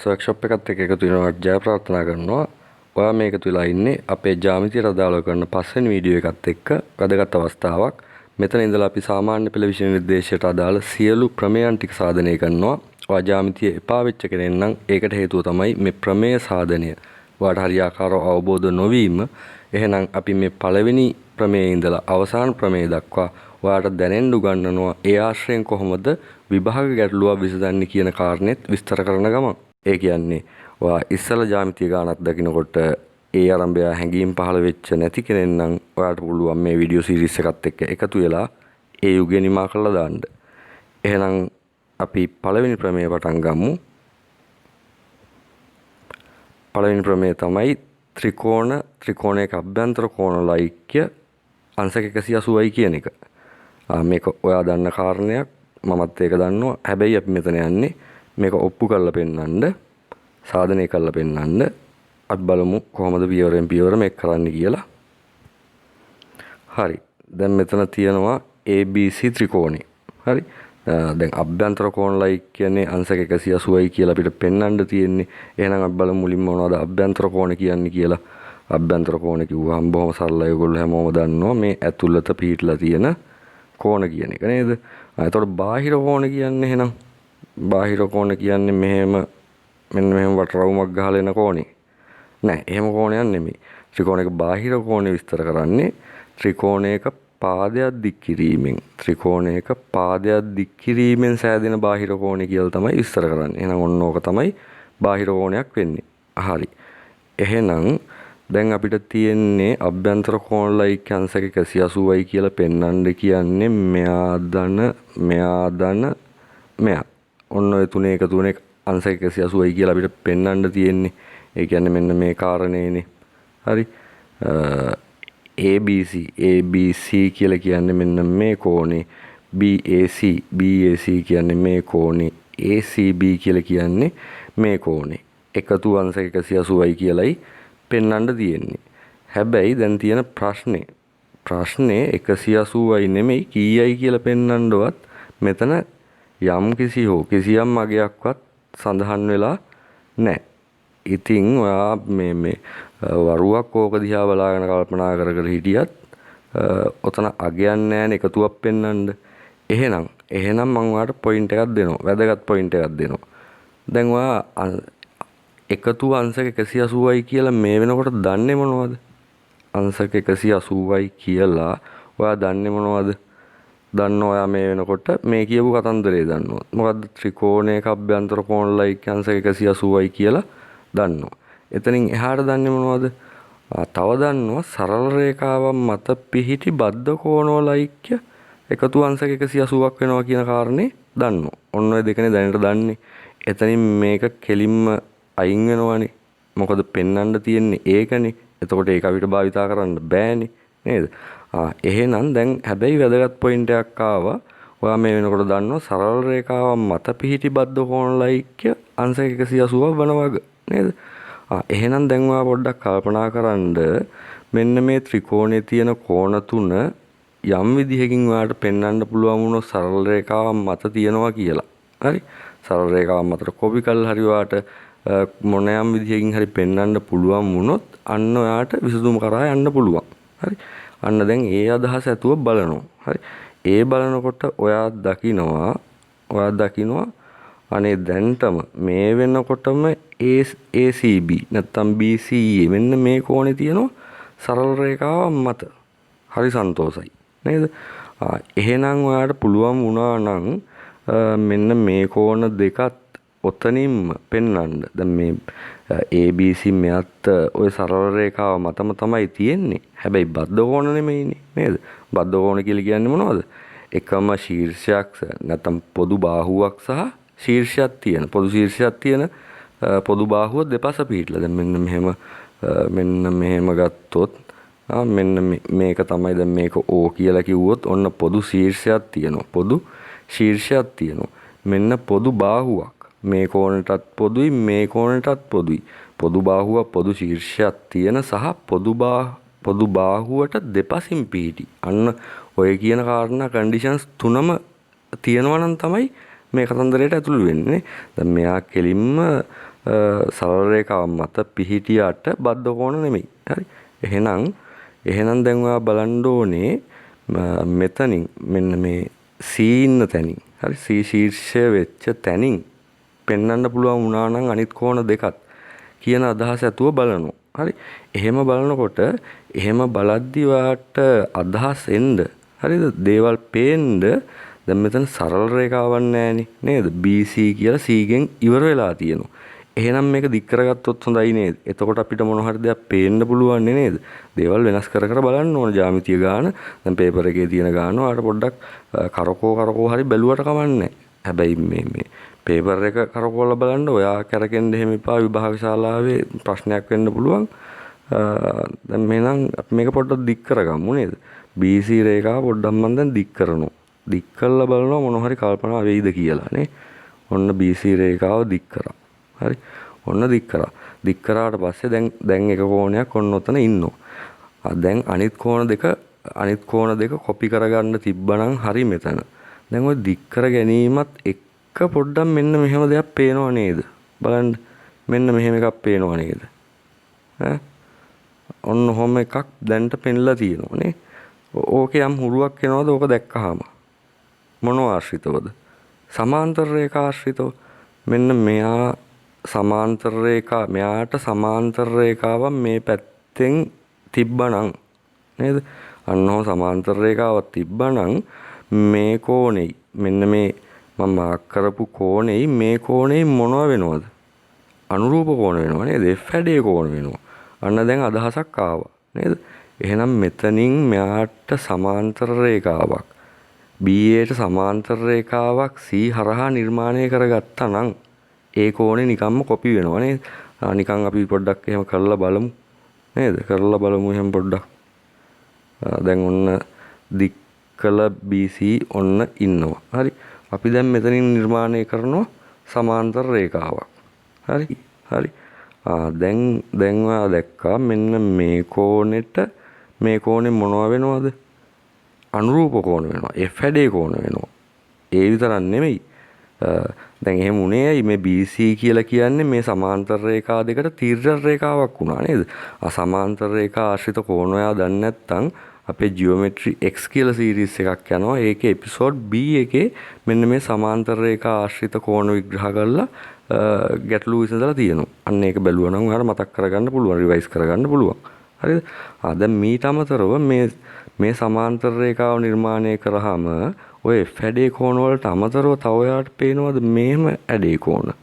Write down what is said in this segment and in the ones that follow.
මාත් වර්ක්ෂොප් එකත් එක්ක එකතු වෙනවට ජය ප්‍රාර්ථනා කරනවා. ඔයා මේක තුලා ඉන්නේ අපේ ජ්‍යාමිතියට අදාළව කරන පස්වෙනි වීඩියෝ එකත් එක්ක වැදගත් අවස්ථාවක්. මෙතන ඉඳලා අපි සාමාන්‍ය පෙළ විෂය නිර්දේශයට අදාළ සියලු ප්‍රමේයන් ටික සාධනය කරනවා. ඔයා ජ්‍යාමිතිය එපා වෙච්ච කෙනෙක් නම් ඒකට හේතුව තමයි මේ ප්‍රමේය සාධනය. ඔයාට හරියාකාරව අවබෝධ නොවීම. එහෙනම් අපි මේ පළවෙනි ප්‍රමේයේ ඉඳලා අවසාන ප්‍රමේය දක්වා ඔයාට දැනෙන්න උගන්වනවා ඒ ආශ්‍රයෙන් කොහොමද විභාග ගැටලුව විසඳන්නේ කියන කාරණෙත් විස්තර කරන ගමන්. ඒ කියන්නේ ඔයා ඉස්සල ජ්‍යාමිතිය ගානක් දකිනකොට ඒ ආරම්භය හැංගීම් පහළ වෙච්ච නැති කෙනෙක් නම් ඔයාට පුළුවන් මේ වීඩියෝ සීරීස් එකත් එක්ක එකතු වෙලා ඒ යුගය නිමා කරලා දාන්න. එහෙනම් අපි පළවෙනි ප්‍රමේය පටන් ගමු. පළවෙනි ප්‍රමේය තමයි ත්‍රිකෝණයක අභ්‍යන්තර කෝණ ලයික්‍ය අංශක 180යි කියන එක. මේක ඔයා දන්න කාරණයක්, මමත් ඒක දන්නවා. හැබැයි අපි මෙතන යන්නේ මේක ඔප්පු කරලා පෙන්නන්න, සාධනය කරලා පෙන්නන්න. අපි බලමු කොහොමද පියවරෙන් පියවර මේක කරන්න කියලා. හරි. දැන් මෙතන තියෙනවා ABC ත්‍රිකෝණය. හරි. දැන් අභ්‍යන්තර කෝණ ලයික්‍යනේ අංශක 180යි කියලා අපිට පෙන්වන්න තියෙන්නේ. එහෙනම් අපි බලමු මුලින්ම මොනවද අභ්‍යන්තර කෝණ කියන්නේ කියලා. අභ්‍යන්තර කෝණ කිව්වහම බොහොම සරලයි. ඔයගොල්ලෝ හැමෝම දන්නවා මේ ඇතුළත පිහිටලා තියෙන කෝණ කියන එක නේද? එතකොට බාහිර කෝණ කියන්නේ එහෙනම් බාහිර කෝණ කියන්නේ මෙන්න මෙහෙම වටරවුමක් ගහලා එන කෝණේ. නෑ, එහෙම කෝණයක් නෙමෙයි. ත්‍රිකෝණයක බාහිර කෝණය විස්තර කරන්නේ ත්‍රිකෝණයක පාදයක් දික් කිරීමෙන් සෑදෙන බාහිර කෝණය කියලා තමයි විස්තර කරන්නේ. එහෙනම් ඔන්න ඕක තමයි බාහිර කෝණයක් වෙන්නේ. හරි. එහෙනම් දැන් අපිට තියෙන්නේ අභ්‍යන්තර කෝණ ලයික්‍ය අංශක 180යි කියලා පෙන්වන්න කියන්නේ මෙයා. ඔන්න ඔය තුනේ එකතු වෙන අංශක 180යි කියලා අපිට පෙන්වන්න තියෙන්නේ. ඒ කියන්නේ මෙන්න මේ කාරණේනේ. හරි. ABC කියලා කියන්නේ මෙන්න මේ කෝණේ. BAC කියන්නේ මේ කෝණේ. ACB කියලා කියන්නේ මේ කෝණේ. එකතු අංශක 180යි කියලායි පෙන්වන්න තියෙන්නේ. හැබැයි දැන් තියෙන ප්‍රශ්නේ 180යි නෙමෙයි කීයයි කියලා පෙන්වන්නවත් මෙතන කිසියම් අගයක්වත් සඳහන් වෙලා නැහැ. ඉතින් ඔයා මේ වරුවක් ඕක දිහා බලාගෙන කල්පනා කර හිටියත් ඔතන අගයක් නැහැ එකතුවක් පෙන්වන්න. එහෙනම් මම ඔයාලට පොයින්ට් එකක් දෙනවා. වැදගත් පොයින්ට් එකක් දෙනවා. දැන් ඔයා එකතු අංශක 180යි කියලා මේ වෙනකොට දන්නේ මොනවද? අංශක 180යි කියලා ඔයා දන්නේ මොනවද? දන්න ඔයා මේ වෙනකොට මේ කියපු කතන්දරේ දන්නවා. මොකද්ද? ත්‍රිකෝණයක අභ්‍යන්තර කෝණ ලයික්‍ය අංශක 180යි කියලා දන්නවා. එතනින් එහාට දන්නේ මොනවද? තව දන්නවා සරල රේඛාවක් මත පිහිටි බද්ධ කෝණවල ලයික්‍ය එකතු අංශක 180ක් වෙනවා කියන කාරණේ දන්නවා. ඔන්න ඔය දෙකනේ දැනට දන්නේ. එතනින් මේක කෙලින්ම අයින් වෙනවනේ. මොකද පෙන්වන්න තියෙන්නේ ඒකනේ. එතකොට ඒක අපිට භාවිතා කරන්න බෑනේ නේද? එහෙනම් දැන් හැබැයි වැදගත් පොයින්ට් එකක් ආවා. ඔයා මේ වෙනකොට දන්නවා සරල රේඛාවක් මත පිහිටි බද්ධ කෝණ ලයික්‍ය අංශක 180ක් වන වග නේද? එහෙනම් දැන් ඔයා පොඩ්ඩක් කල්පනා කරන්න මෙන්න මේ ත්‍රිකෝණයේ තියෙන කෝණ තුන යම් විදිහකින් ඔයාලට පෙන්වන්න පුළුවන් වුණොත් සරල රේඛාවක් මත තියෙනවා කියලා. හරි. සරල රේඛාවක් මතට කොපි කරලා හරි ඔයාට මොනෑම් විදිහකින් හරි පෙන්වන්න පුළුවන් වුණොත් අන්න ඔයාට විසඳුම කරා යන්න පුළුවන්. හරි. අන්න දැන් ඒ අදහස ඇතුව බලනවා. හරි. ඒ බලනකොට ඔයා දකිනවා අනේ දැන්ටම මේ වෙනකොටම ACB නැත්තම් BCE මෙන්න මේ කෝණේ තියෙනවා සරල රේඛාවක් මත. හරි සන්තෝසයි නේද? එහෙනම් ඔයාට පුළුවන් වුණා නම් මෙන්න මේ කෝණ දෙකත් ඔතනින්ම පෙන්වන්න. දැන් මේ ABC මෙයත් ওই සරල රේඛාව මතම තමයි තියෙන්නේ. හැබැයි බද්ධ කෝණ නෙමෙයිනේ නේද? බද්ධ කෝණ කියලා කියන්නේ මොනවද? එකම ශීර්ෂයක් නැත්නම් පොදු බාහුවක් සහ ශීර්ෂයක් තියෙන පොදු බාහුව දෙපස පිහිටලා. දැන් මෙන්න මෙහෙම ගත්තොත් මෙන්න මේක තමයි දැන් මේක O කියලා කිව්වොත් ඔන්න පොදු ශීර්ෂයක් තියෙනවා. මෙන්න පොදු බාහුවක්. මේ කෝණයටත් පොදුයි මේ කෝණයටත් පොදුයි. පොදු බාහුව පොදු ශීර්ෂයක් තියෙන සහ පොදු බාහුවට දෙපසින් පිහිටි. අන්න ඔය කියන කාරණා කන්ඩිෂන්ස් තුනම තියෙනවා නම් තමයි මේ කතන්දරයට ඇතුළු වෙන්නේ. දැන් මෙයා කෙලින්ම සරල රේඛාව මත පිහිටියට බද්ධ කෝණ නෙමෙයි. හරි. එහෙනම් දැන් ඔයා බලන්න ඕනේ මෙතනින් මෙන්න මේ C ඉන්න තැනින්. හරි. C ශීර්ෂය වෙච්ච තැනින් පෙන්වන්න පුළුවන් වුණා නම් අනිත් කෝණ දෙකත් කියන අදහස ඇතුව බලනවා. හරි. එහෙම බලනකොට එහෙම බලද්දි වාට අදහස් එන්න හරිද? දේවල් පේන්න දැන් මෙතන සරල රේඛාවක් නැහැනේ නේද? BC කියලා C ගෙන් ඉවර වෙලා තියෙනවා. එහෙනම් මේක දික් කරගත්තොත් හොඳයි නේද? එතකොට අපිට මොන හරි දෙයක් පේන්න පුළුවන් නේද? දේවල් වෙනස් කර බලන්න ඕන ජ්‍යාමිතිය ගාන. දැන් පේපර් එකේ තියෙන ගාන ඔයාලට පොඩ්ඩක් කරකෝ හරි බැලුවට කමන්නේ. හැබැයි මේ පේපර් එක කරකෝලා බලන්න ඔයා කරකෙන්න එහෙම එපා. විභාග ශාලාවේ ප්‍රශ්නයක් වෙන්න පුළුවන්. දැන් මෙහෙනම් අපි මේක පොඩ්ඩක් දික් කරගමු නේද? BC රේඛාව පොඩ්ඩක් මම දැන් දික් කරනවා. දික් කරලා බලනවා මොන හරි කල්පනා වෙයිද කියලා නේ. ඔන්න BC රේඛාව දික් කරා. හරි. ඔන්න දික් කරා. දික් කරාට පස්සේ දැන් එක කෝණයක් ඔන්න ඔතන ඉන්නවා. දැන් අනිත් කෝණ දෙක කොපි කරගන්න තිබ්බනම් හරි මෙතන. දැන් ඔය දික් කර ගැනීමත් එක්ක පොඩ්ඩක් මෙන්න මෙහෙම දෙයක් පේනව නේද? බලන්න. මෙන්න මෙහෙම එකක් පේනව නේද? ඔන්න ඔහොම එකක් දැන්ට පෙන්ලා තියෙනවා නේ. ඕකේ යම් හුරුවක් එනවද ඕක දැක්කහම? මොනවා ආශ්‍රිතවද? සමාන්තර රේඛා ආශ්‍රිතව. මෙන්න මෙයාට සමාන්තර රේඛාවක් මේ පැත්තෙන් තිබ්බනම් නේද? අන්න ඔහොම සමාන්තර රේඛාවක් තිබ්බනම් මේ කෝණෙයි මෙන්න මේ මම මාක් කරපු කෝණෙයි මේ කෝණෙයි මොනව වෙනවද? අනුරූප කෝණ වෙනවා නේද? F හැඩේ කෝණ වෙනවා. අන්න දැන් අදහසක් ආවා නේද? එහෙනම් මෙතනින් මෙයාට සමාන්තර රේඛාවක් BAට සමාන්තර රේඛාවක් C හරහා නිර්මාණය කරගත්තා නම් ඒ කෝණේ නිකම්ම කොපි වෙනවා නේද? නිකන් අපි පොඩ්ඩක් එහෙම කරලා බලමු නේද? කරලා බලමු එහෙම පොඩ්ඩක්. දැන් ඔන්න දික් කළ BC ඔන්න ඉන්නවා. හරි. අපි දැන් මෙතනින් නිර්මාණය කරනවා සමාන්තර රේඛාවක්. හරි. දැන් ඔයා දැක්කා මෙන්න මේ කෝණේ මොනවා වෙනවද? අනුරූප කෝණ වෙනවා. F හැඩේ කෝණ වෙනවා. ඒ විතරක් නෙමෙයි. දැන් එහෙම උනේ ඇයි මේ BC කියලා කියන්නේ මේ සමාන්තර රේඛා දෙකට තීර්ඝ රේඛාවක් වුණා නේද? සමාන්තර රේඛා ආශ්‍රිත කෝණ ඔයා දන්නේ නැත්නම් අපේ ජියොමෙට්‍රි X කියලා සීරීස් එකක් යනවා. ඒකේ එපිසෝඩ් B එකේ මෙන්න මේ සමාන්තර රේඛා ආශ්‍රිත කෝණ විග්‍රහ කරලා ගැටලු විසඳලා තියෙනවා. අන්න ඒක බැලුවා නම් ඔයාලා මතක් කරගන්න පුළුවන්, රිවයිස් කරගන්න පුළුවන්. හරිද? දැන් මීට අමතරව මේ සමාන්තර රේඛාව නිර්මාණය කරාම ඔය F හැඩේ කෝණ වලට අමතරව තව ඔයාලට පේනවද මෙහෙම හැඩේ කෝණ?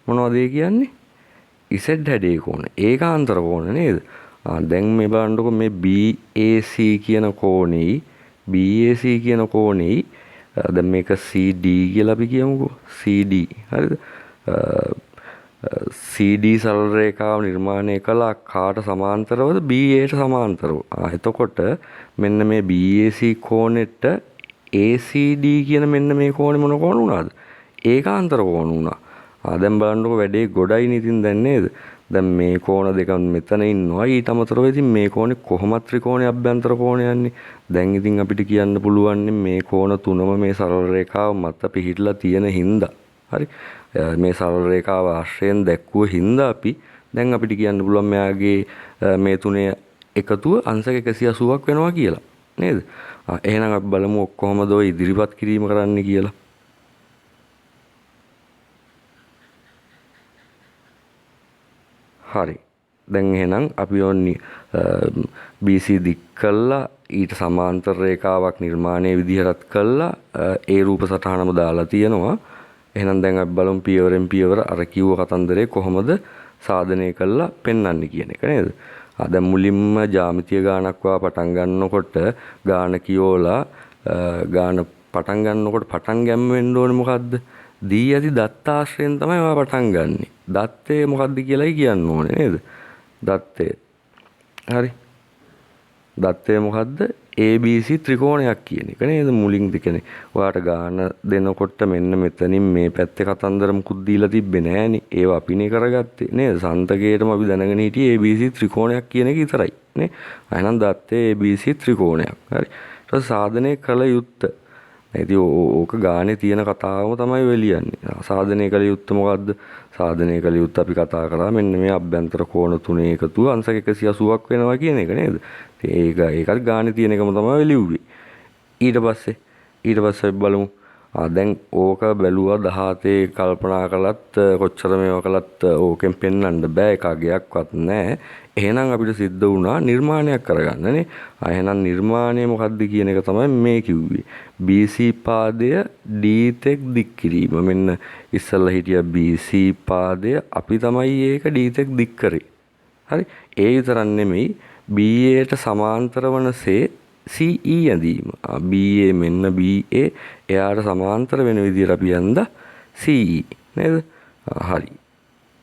මොනවද ඒ කියන්නේ? Z හැඩේ කෝණ. ඒකාන්තර කෝණ නේද? දැන් මේ බලන්නකො මේ BAC කියන කෝණෙයි දැන් මේක CD කියලා අපි කියමුකෝ. CD. හරිද? CD සරල රේඛාව නිර්මාණය කළා කාට සමාන්තරවද? BAට සමාන්තරව. එතකොට මෙන්න මේ BAC කෝණෙට ACD කියන මෙන්න මේ කෝණේ මොන කෝණ වුණාද? ඒකාන්තර කෝණ වුණා. දැන් බලන්නකො වැඩේ ගොඩයි ඉතින් දැන් නේද? දැන් මේ කෝණ දෙක මෙතන ඉන්නවා. ඊට අමතරව ඉතින් මේ කෝණේ කොහොමත් ත්‍රිකෝණයේ අභ්‍යන්තර කෝණයන්නේ. දැන් ඉතින් අපිට කියන්න පුළුවන් මේ කෝණ තුනම මේ සරල රේඛාව මත පිහිටලා තියෙන හින්දා. හරි. මේ සරල රේඛාව ආශ්‍රයෙන් දැක්වුව හින්දා දැන් අපිට කියන්න පුළුවන් මෙයාගේ මේ තුනේ එකතුව අංශක 180ක් වෙනවා කියලා. නේද? එහෙනම් අපි බලමු කොහොමද ඔය ඉදිරිපත් කිරීම කරන්න කියලා. හරි. දැන් එහෙනම් අපි ඕනි BC දික් කළා ඊට සමාන්තර රේඛාවක් නිර්මාණය විදිහටත් කළා ඒ රූප සටහනම දාලා තියෙනවා. එහෙනම් දැන් අපි බලමු පියවරෙන් පියවර අර කිව්ව කතන්දරේ කොහොමද සාධනය කළා පෙන්වන්නේ කියන එක නේද? දැන් මුලින්ම ජ්‍යාමිතිය ගානක් පටන් ගන්නකොට ගාන කියෝලා ගාන පටන් ගන්නකොට පටන් ගැම්ම වෙන්න ඕනේ මොකද්ද? දී ඇති දත්ත ආශ්‍රයෙන් තමයි ඔයා පටන් ගන්නෙ. දත්තේ මොකද්ද කියලායි කියන්න ඕනේ නේද? දත්තේ. හරි. දත්තේ මොකද්ද? ABC ත්‍රිකෝණයක් කියන එක නේද මුලින් දෙකනේ. ඔයාට ගාන දෙනකොට මෙන්න මෙතනින් මේ පැත්තේ කතන්දර මුකුත් දීලා තිබ්බේ නෑනේ. ඒව අපිනේ කරගත්තේ නේද? සන්තකේටම අපි දැනගෙන හිටියේ ABC ත්‍රිකෝණයක් කියන එක විතරයි නේ. එහෙනම් දත්තේ ABC ත්‍රිකෝණයක්. හරි. ඊට සාධනය කළ යුත්තේ ඉතින් ඕක ගානේ තියෙන කතාවම තමයි ඔය ලියන්නේ. සාධනය කළ යුත්තේ මොකද්ද? සාධනය කළ යුත්තේ අපි කතා කරා මෙන්න මේ අභ්‍යන්තර කෝණ තුනේ එකතුව අංශක 180ක් වෙනවා කියන එක නේද? ඉතින් ඒකත් ගානේ තියෙන එකම තමයි ලිව්වේ. ඊට පස්සේ බලමු. දැන් ඕක බැලුවා 17 කල්පනා කළත් කොච්චර මේවා කළත් ඕකෙන් පෙන්වන්න බෑ එකගයක්වත් නැහැ. එහෙනම් අපිට සිද්ධ වුණා නිර්මාණයක් කරගන්නනේ. එහෙනම් නිර්මාණය මොකද්ද කියන එක තමයි මේ කිව්වේ. BC පාදය D-තෙක් දික් කිරීම. මෙන්න ඉස්සල්ලා හිටිය BC පාදය අපි තමයි ඒක D-තෙක් දික් කරේ. හරි. ඒ විතරක් නෙමෙයි BA-ට සමාන්තර වනසේ CE ඇඳීම. BA මෙන්න BA එයාට සමාන්තර වෙන විදිහට අපි ඇඳා CE නේද? හරි.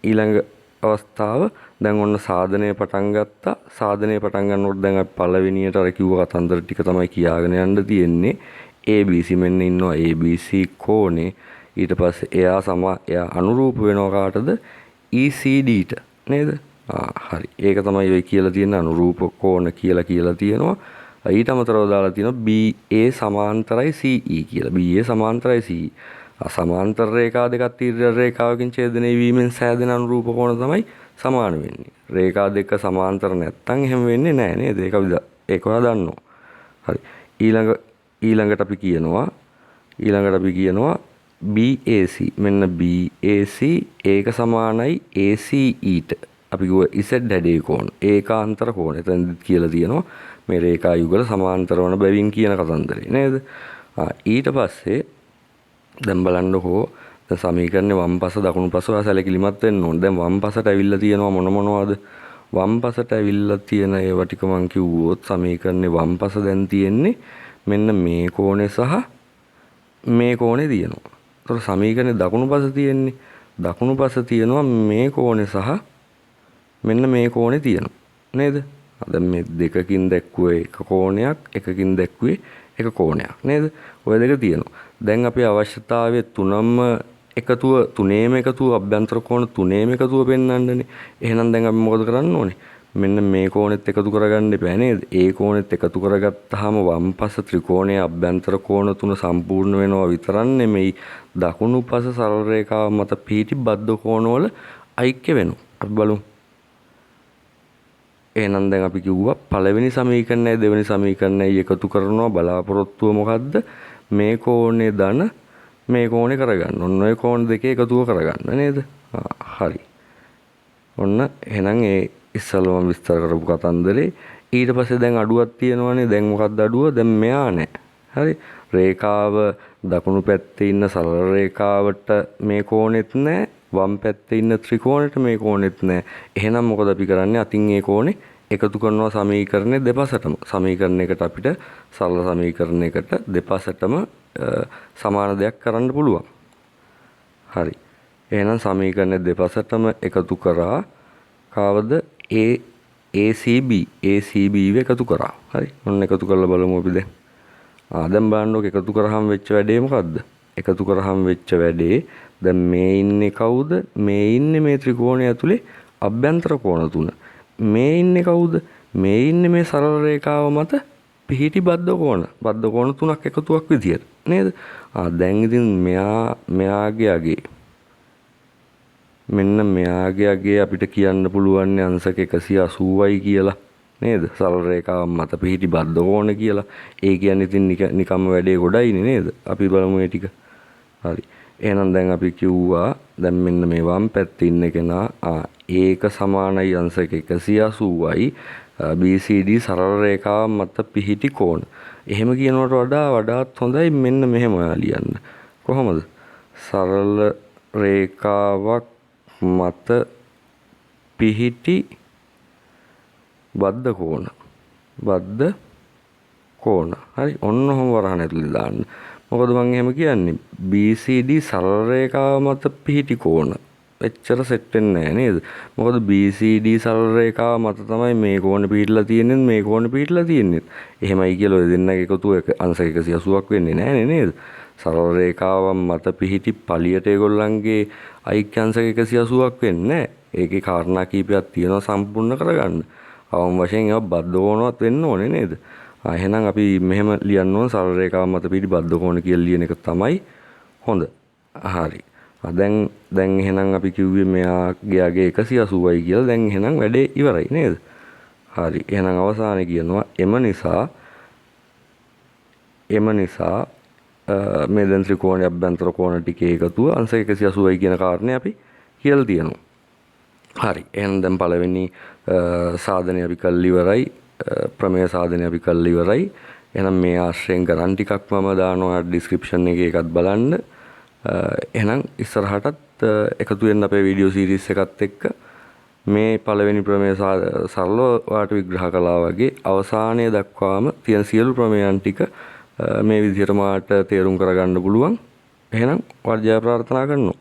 ඊළඟ අවස්ථාව දැන් ඔන්න සාධනය පටන් ගත්තා. සාධනය පටන් ගන්නකොට දැන් අපි පළවෙනියට අර කිව්ව කතන්දර ටික තමයි කියාගෙන යන්න තියෙන්නේ. ABC මෙන්න ඉන්නවා ABC කෝණේ. ඊට පස්සේ එයා අනුරූප වෙනවා කාටද? ECDට නේද? හරි. ඒක තමයි ඔය කියලා තියෙන අනුරූප කෝණ කියලා තියෙනවා. ඊට අමතරව දාලා තියෙනවා BA සමාන්තරයි CE කියලා. BA සමාන්තරයි CE. සමාන්තර රේඛා දෙකක් තීර්ඝ රේඛාවකින් ඡේදනය වීමෙන් සෑදෙන අනුරූප කෝණ තමයි සමාන වෙන්නේ. රේඛා දෙක සමාන්තර නැත්තම් එහෙම වෙන්නේ නැහැ නේද? ඒක ඔයා දන්නවා. හරි. ඊළඟට අපි කියනවා BAC. මෙන්න BAC ඒක සමානයි ACEට. අපි කිව්ව Z හැඩේ කෝණ. ඒකාන්තර කෝණ. එතන කියලා තියෙනවා මේ රේඛා යුගල සමාන්තර වන බැවින් කියන කතන්දරේ නේද? ඊට පස්සේ දැන් බලන්නකෝ දැන් සමීකරණේ වම් පස දකුණු පස ඔයා සැලකිලිමත් වෙන්න ඕන. දැන් වම් පසට ඇවිල්ලා තියෙනවා මොනවද? වම් පසට ඇවිල්ලා තියෙන ඒවා ටික මං කිව්වොත් සමීකරණේ වම් පස දැන් තියෙන්නේ මෙන්න මේ කෝණේ සහ මේ කෝණේ තියෙනවා. ඒතකොට සමීකරණේ දකුණු පස තියෙන්නේ දකුණු පස තියෙනවා මේ කෝණේ සහ මෙන්න මේ කෝණේ තියෙනවා නේද? දැන් මේ දෙකකින් දැක්කුවේ එක කෝණයක් එකකින් දැක්කුවේ එක කෝණයක් නේද? ඔය දෙක තියෙනවා. දැන් අපි අවශ්‍යතාවයේ තුනේම එකතුව අභ්‍යන්තර කෝණ තුනේම එකතුව පෙන්වන්නනේ. එහෙනම් දැන් අපි මොකද කරන්න ඕනේ? මෙන්න මේ කෝණෙත් එකතු කරගන්න එපා නේද? ඒ කෝණෙත් එකතු කරගත්තාම වම්පස ත්‍රිකෝණයේ අභ්‍යන්තර කෝණ තුන සම්පූර්ණ වෙනවා විතරක් නෙමෙයි දකුණු පස සරල රේඛාව මත පිහිටි බද්ධ කෝණවල ඓක්‍ය වෙනවා. අපි බලමු. එහෙනම් දැන් අපි කිව්වා පළවෙනි සමීකරණයයි දෙවෙනි සමීකරණයයි එකතු කරනවා බලාපොරොත්තුව මොකද්ද? මේ කෝණේ ධන මේ කෝණේ කරගන්න. ඔන්න ඔය කෝණ දෙකේ එකතුව කරගන්න නේද? හරි. ඔන්න එහෙනම් ඒ ඉස්සල්ලාම විස්තර කරපු කතන්දරේ ඊට පස්සේ දැන් අඩුවක් තියෙනවනේ. දැන් මොකක්ද අඩුව? දැන් මෙයා නැහැ. හරි. රේඛාව දකුණු පැත්තේ ඉන්න සරල රේඛාවට මේ කෝණෙත් නැහැ. වම් පැත්තේ ඉන්න ත්‍රිකෝණයට මේ කෝණෙත් නැහැ. එහෙනම් මොකද අපි කරන්නේ? අතින් ඒ කෝණේ එකතු කරනවා සමීකරණේ දෙපසටම. සමීකරණයකට අපිට සරල සමීකරණයකට දෙපසටම සමාන දෙයක් කරන්න පුළුවන්. හරි. එහෙනම් සමීකරණේ දෙපසටම එකතු කරා කවද? ACB එකතු කරා. හරි. ඔන්න එකතු කරලා බලමු අපි දැන්. දැන් බලන්නකො එකතු කරාම වෙච්ච වැඩේ මොකද්ද? එකතු කරාම වෙච්ච වැඩේ දැන් මේ ඉන්නේ කවුද? මේ ඉන්නේ මේ ත්‍රිකෝණය ඇතුලේ අභ්‍යන්තර කෝණ තුන. මේ ඉන්නේ කවුද? මේ ඉන්නේ මේ සරල රේඛාව මත පිහිටි බද්ධ කෝණ තුනක් එකතුවක් විදියට නේද? දැන් ඉතින් මෙයාගේ අගේ මෙන්න මෙයාගේ අගේ අපිට කියන්න පුළුවන් අංශක 180යි කියලා නේද? සරල රේඛාව මත පිහිටි බද්ධ කෝණ කියලා. ඒ කියන්නේ ඉතින් නිකම්ම වැඩේ ගොඩයිනේ නේද? අපි බලමු මේ ටික. හරි. එහෙනම් දැන් අපි කිව්වා දැන් මෙන්න මේ වම් පැත්තේ ඉන්න කෙනා ඒක සමානයි අංශක 180යි BCD සරල රේඛාව මත පිහිටි කෝණ. එහෙම කියනවට වඩාත් හොඳයි මෙන්න මෙහෙම ලියන්න. කොහොමද? සරල රේඛාවක් මත පිහිටි බද්ධ කෝණ. හරි. ඔන්න ඔහොම වරහන් ඇතුලේ දාන්න. මොකද මම එහෙම කියන්නේ BCD සරල රේඛාව මත පිහිටි කෝණ. එච්චර සෙට් වෙන්නේ නැහැ නේද? මොකද BCD සරල රේඛාව මත තමයි මේ කෝණ පිහිටලා තියෙන්නේ මේ කෝණ පිහිටලා තියෙන්නේ. එහෙමයි කියලා ඔය දෙන්නගේ එකතුව අංශක 180ක් වෙන්නේ නැහැ නේද? සරල රේඛාවන් මත පිහිටි පළියට ඒගොල්ලන්ගේ ඓක්‍ය අංශක 180ක් වෙන්නේ නැහැ. ඒකේ කාරණා කීපයක් තියෙනවා සම්පූර්ණ කරගන්න. අවම වශයෙන් ඒවා බද්ධ කෝණවත් වෙන්න ඕනේ නේද? එහෙනම් අපි මෙහෙම ලියන්න ඕන සරල රේඛාව මත පිහිටි බද්ධ කෝණ කියලා ලියන එක තමයි හොඳ. හරි. දැන් එහෙනම් අපි කිව්වේ මෙයාගේ 180යි කියලා. දැන් එහෙනම් වැඩේ ඉවරයි නේද? හරි. එහෙනම් අවසානයේ කියනවා එම නිසා මේ දැන් ත්‍රිකෝණයේ අභ්‍යන්තර කෝණ ටිකේ එකතුව අංශ 180යි කියන කාරණේ අපි කියලා තියෙනවා. හරි. එහෙනම් දැන් පළවෙනි සාධනය අපි කළා ඉවරයි. ප්‍රමේය සාධනය අපි කළා ඉවරයි. එහෙනම් මේ ආශ්‍රයෙන් ගණන් ටිකක් මම දානවා ඩිස්ක්‍රිප්ෂන් එකේ එකත් බලන්න. එහෙනම් ඉස්සරහටත් එකතු වෙන්න අපේ වීඩියෝ සීරීස් එකත් එක්ක මේ පළවෙනි ප්‍රමේය සරලව ඔයාලට විග්‍රහ කළා වගේ අවසානයේ දක්වාම තියෙන සියලු ප්‍රමේයන් ටික මේ විදිහටම ඔයාලට තේරුම් කරගන්න පුළුවන්. එහෙනම් වර්ජය ප්‍රාර්ථනා කරනවා.